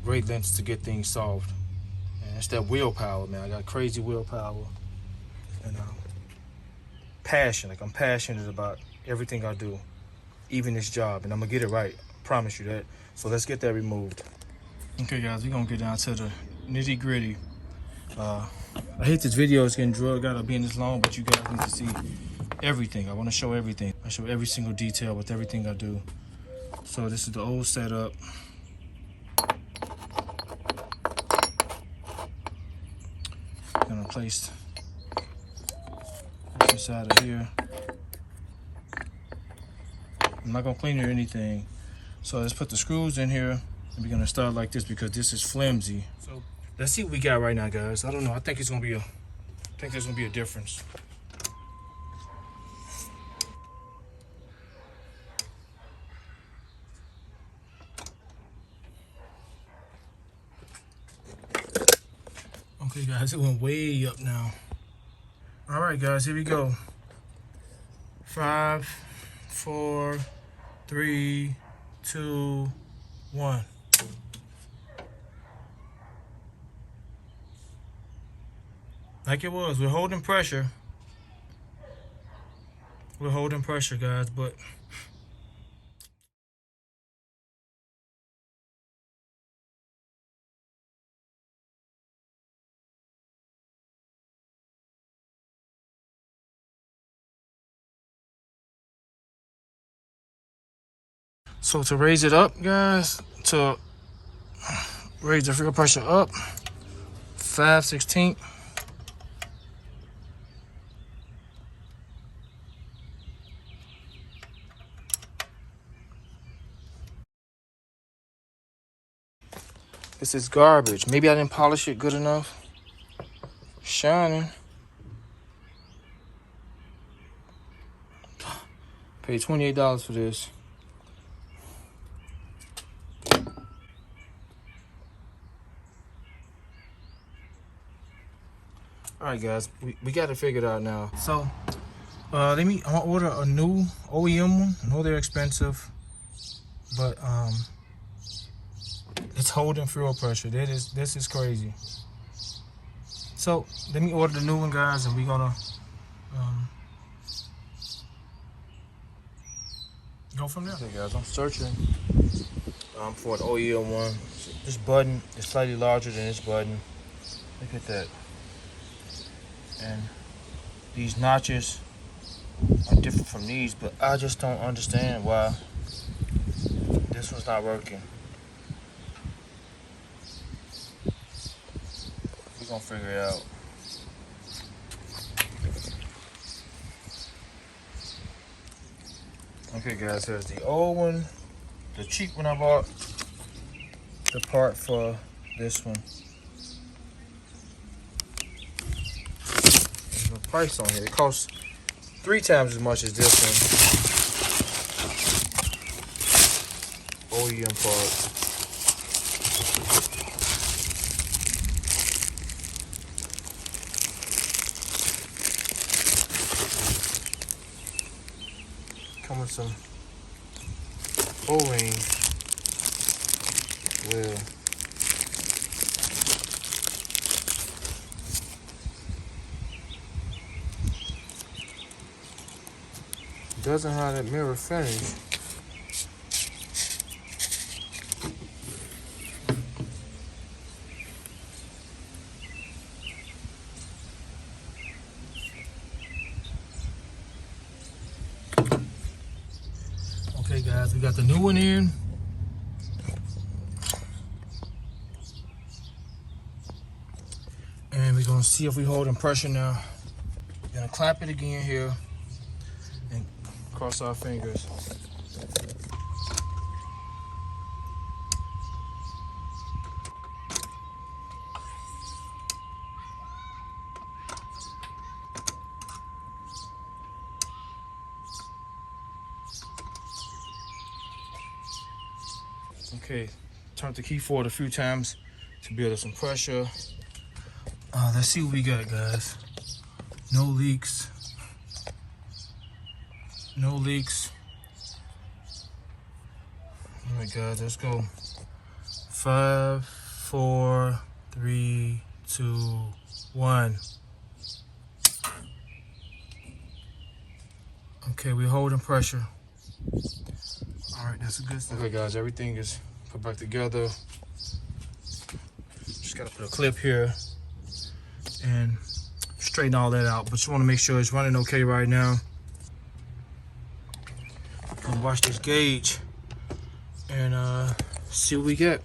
Speaker 1: great lengths to get things solved. And it's that willpower, man. I got crazy willpower and passion. Like I'm passionate about everything I do, even this job, and I'm gonna get it right. I promise you that. So let's get that removed. Okay guys, we're gonna get down to the nitty gritty. I hate this video, it's getting drugged out of being this long, but you guys need to see everything. I want to show everything. I show every single detail with everything I do. So this is the old setup. I'm gonna place this inside of here. I'm not gonna clean it or anything. So let's put the screws in here, and we're gonna start like this because this is flimsy. So let's see what we got right now, guys. I don't know. I think there's gonna be a difference. Okay, guys, it went way up now. All right, guys, here we go. 5, 4, 3, 2, 1. Like it was, we're holding pressure. We're holding pressure, guys, but So to raise it up, guys, to raise the fuel pressure up, 5/16. This is garbage. Maybe I didn't polish it good enough. Shining. Paid $28 for this. Alright guys, we got it figured out now. So I'm gonna order a new OEM one. I know they're expensive, but it's holding fuel pressure. This is crazy. So let me order the new one, guys, and we're gonna go from there. Okay guys, I'm searching for an OEM one. This button is slightly larger than this button. Look at that. And these notches are different from these, but I just don't understand why this one's not working. We're gonna figure it out. Okay guys, here's the old one, the cheap one I bought, the part for this one. There's no price on here. It costs 3 times as much as this one. OEM part. Come with some O-ring. Well, doesn't have that mirror finish. Okay guys, we got the new one in. And we're gonna see if we hold in pressure now. We're gonna clap it again here and cross our fingers. Okay, turn the key forward a few times to build up some pressure. Let's see what we got, guys. No leaks. No leaks. All right, guys, let's go. 5, 4, 3, 2, 1. Okay, we're holding pressure. All right, that's a good stuff. Okay, guys, everything is put back together. Just gotta put a clip here and straighten all that out, but you want to make sure it's running okay right now. Gonna watch this gauge and see what we get.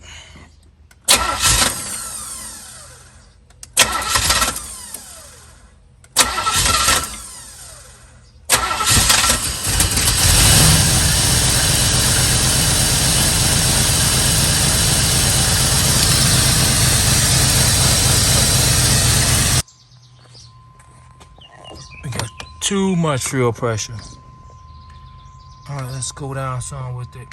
Speaker 1: Too much fuel pressure. All right, let's go down some with it.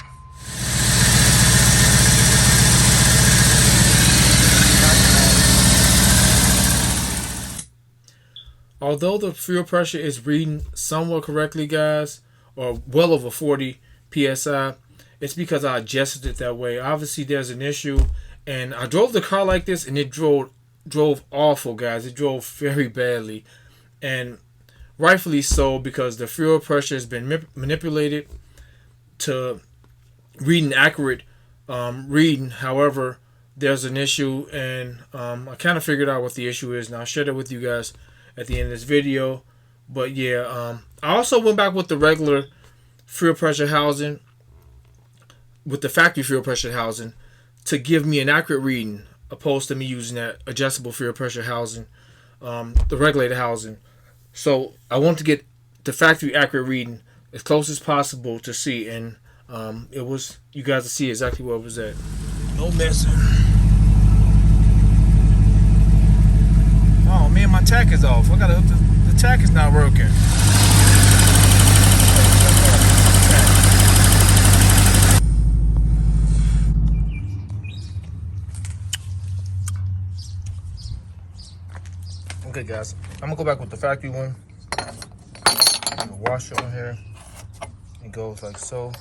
Speaker 1: Although the fuel pressure is reading somewhat correctly, guys, or well over 40 psi, it's because I adjusted it that way. Obviously, there's an issue, and I drove the car like this, and it drove awful, guys. It drove very badly, and rightfully so, because the fuel pressure has been manipulated to read an accurate reading. However, there's an issue, and I kind of figured out what the issue is, and I'll share that with you guys at the end of this video. But yeah, I also went back with the regular fuel pressure housing. with the factory fuel pressure housing to give me an accurate reading, opposed to me using that adjustable fuel pressure housing, the regulator housing. So I want to get the factory accurate reading as close as possible to see, and it was, you guys to see exactly where it was at. No messing. Oh man, my tack is off. I gotta hook the tack is not working. Okay guys, I'm gonna go back with the factory one. I'm gonna wash it on here. It goes like so.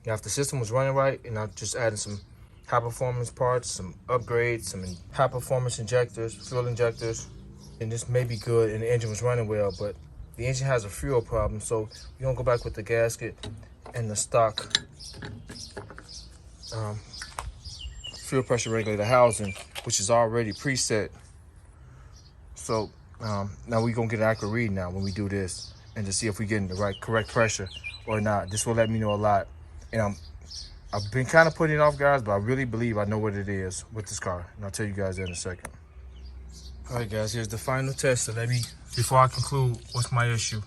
Speaker 1: Now if the system was running right and I just added some high performance parts, some upgrades, some high performance injectors, fuel injectors, and this may be good and the engine was running well, but the engine has a fuel problem, so we're gonna go back with the gasket and the stock fuel pressure regulator housing, which is already preset. So now we're gonna get an accurate read now when we do this, and to see if we're getting the correct pressure or not. This will let me know a lot. And I've been kind of putting it off, guys, but I really believe I know what it is with this car, and I'll tell you guys that in a second. All right, guys, here's the final test. So before I conclude what's my issue.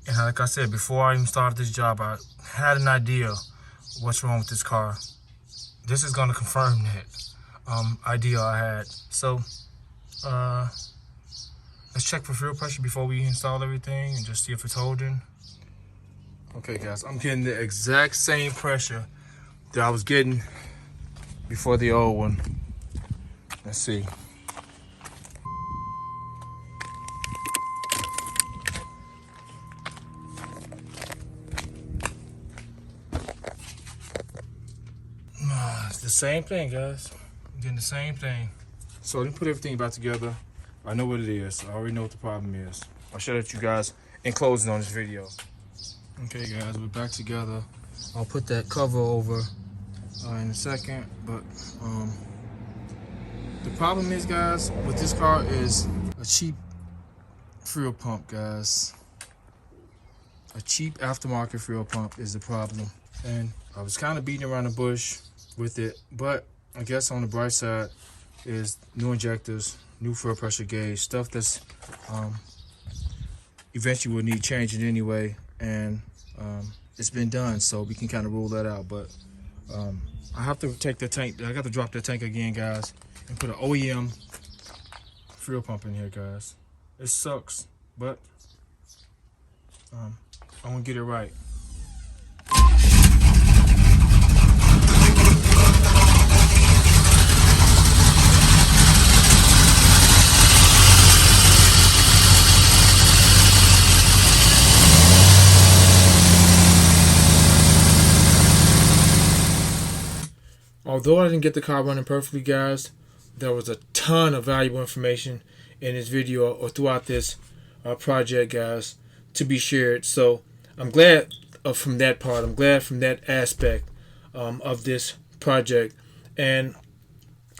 Speaker 1: And like I said, before I even started this job, I had an idea what's wrong with this car. This is gonna confirm that idea I had. So let's check for fuel pressure before we install everything and just see if it's holding. Okay guys, I'm getting the exact same pressure that I was getting before the old one. Let's see. It's the same thing, guys. I'm getting the same thing. So let me put everything back together. I know what it is. I already know what the problem is. I'll show that to you guys in closing on this video. Okay guys, we're back together. I'll put that cover over in a second, but the problem is, guys, with this car is a cheap fuel pump, guys. A cheap aftermarket fuel pump is the problem. And I was kind of beating around the bush with it, but I guess on the bright side is new injectors, new fuel pressure gauge, stuff that's eventually will need changing anyway, and it's been done, so we can kind of rule that out. But I have to take the tank, I got to drop the tank again, guys, and put an OEM fuel pump in here, guys. It sucks, but I'm gonna get it right. Although I didn't get the car running perfectly, guys, there was a ton of valuable information in this video or throughout this project, guys, to be shared. So I'm glad from that part. I'm glad from that aspect of this project. And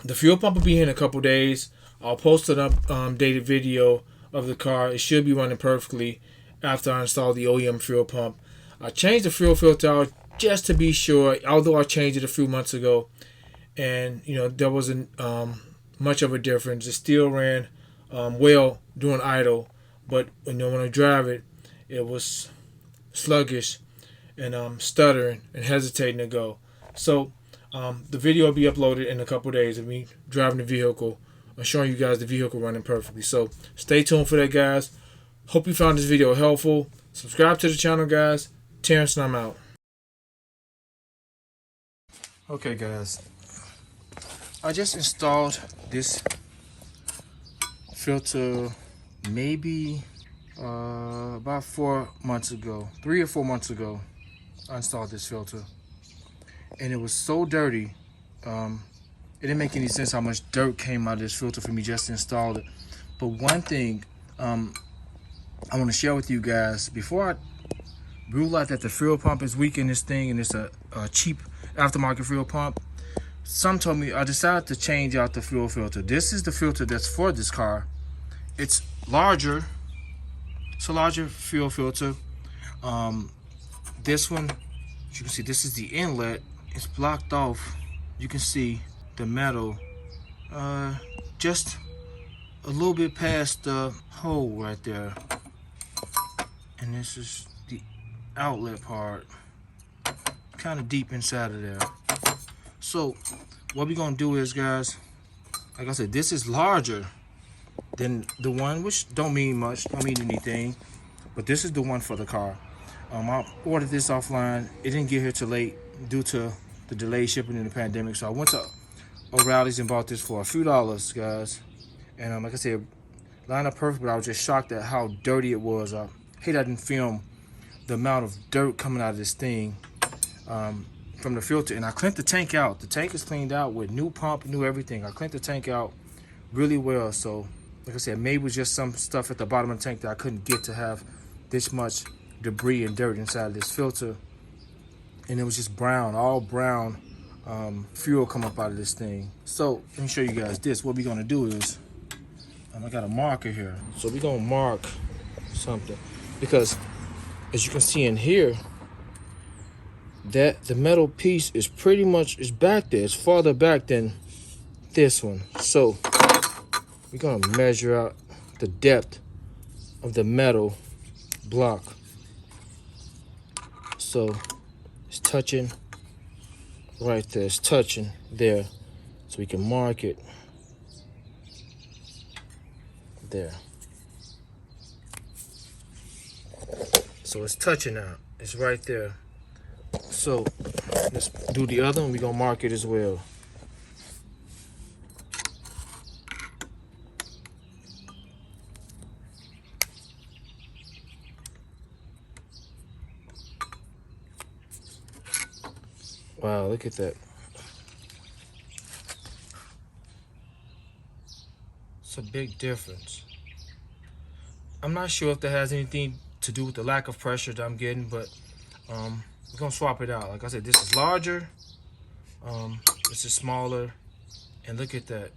Speaker 1: the fuel pump will be here in a couple days. I'll post an updated video of the car. It should be running perfectly after I install the OEM fuel pump. I changed the fuel filter out just to be sure, although I changed it a few months ago, and there wasn't much of a difference. It still ran well during idle, but when I drive it, it was sluggish and stuttering and hesitating to go. So the video will be uploaded in a couple days of me driving the vehicle and showing you guys the vehicle running perfectly. So stay tuned for that, guys. Hope you found this video helpful. Subscribe to the channel, guys. Terrence and I'm out. Okay, guys, I just installed this filter maybe about 4 months ago, 3 or 4 months ago. I installed this filter, and it was so dirty. It didn't make any sense how much dirt came out of this filter for me just to install it. But one thing I want to share with you guys before I rule out that the fuel pump is weak in this thing and it's a cheap aftermarket fuel pump, some told me I decided to change out the fuel filter. This is the filter that's for this car. It's larger. It's a larger fuel filter. This one As you can see, this is the inlet. It's blocked off. You can see the metal just a little bit past the hole right there. And this is the outlet part, kind of deep inside of there. So what we're gonna do is, guys, like I said, this is larger than the one, which don't mean much, don't mean anything, but this is the one for the car. I ordered this offline. It didn't get here till late due to the delayed shipping in the pandemic. So I went to O'Reilly's and bought this for a few dollars, guys. And like I said, lined up perfect, but I was just shocked at how dirty it was. I hate I didn't film the amount of dirt coming out of this thing from the filter. And I cleaned the tank out. The tank is cleaned out with new pump, new everything. I cleaned the tank out really well. So like I said, maybe it was just some stuff at the bottom of the tank that I couldn't get to have this much debris and dirt inside of this filter. And it was just brown, all brown fuel come up out of this thing. So let me show you guys this. What we're gonna do is, I got a marker here. So we're gonna mark something, because as you can see in here, that the metal piece is pretty much is back there. It's farther back than this one. So we're gonna measure out the depth of the metal block. So it's touching right there. It's touching there. So we can mark it there. So it's touching now. It's right there. So let's do the other one. We're gonna mark it as well. Wow, look at that. It's a big difference. I'm not sure if that has anything to do with the lack of pressure that I'm getting, but we're gonna swap it out. Like I said, this is larger, this is smaller, and look at that.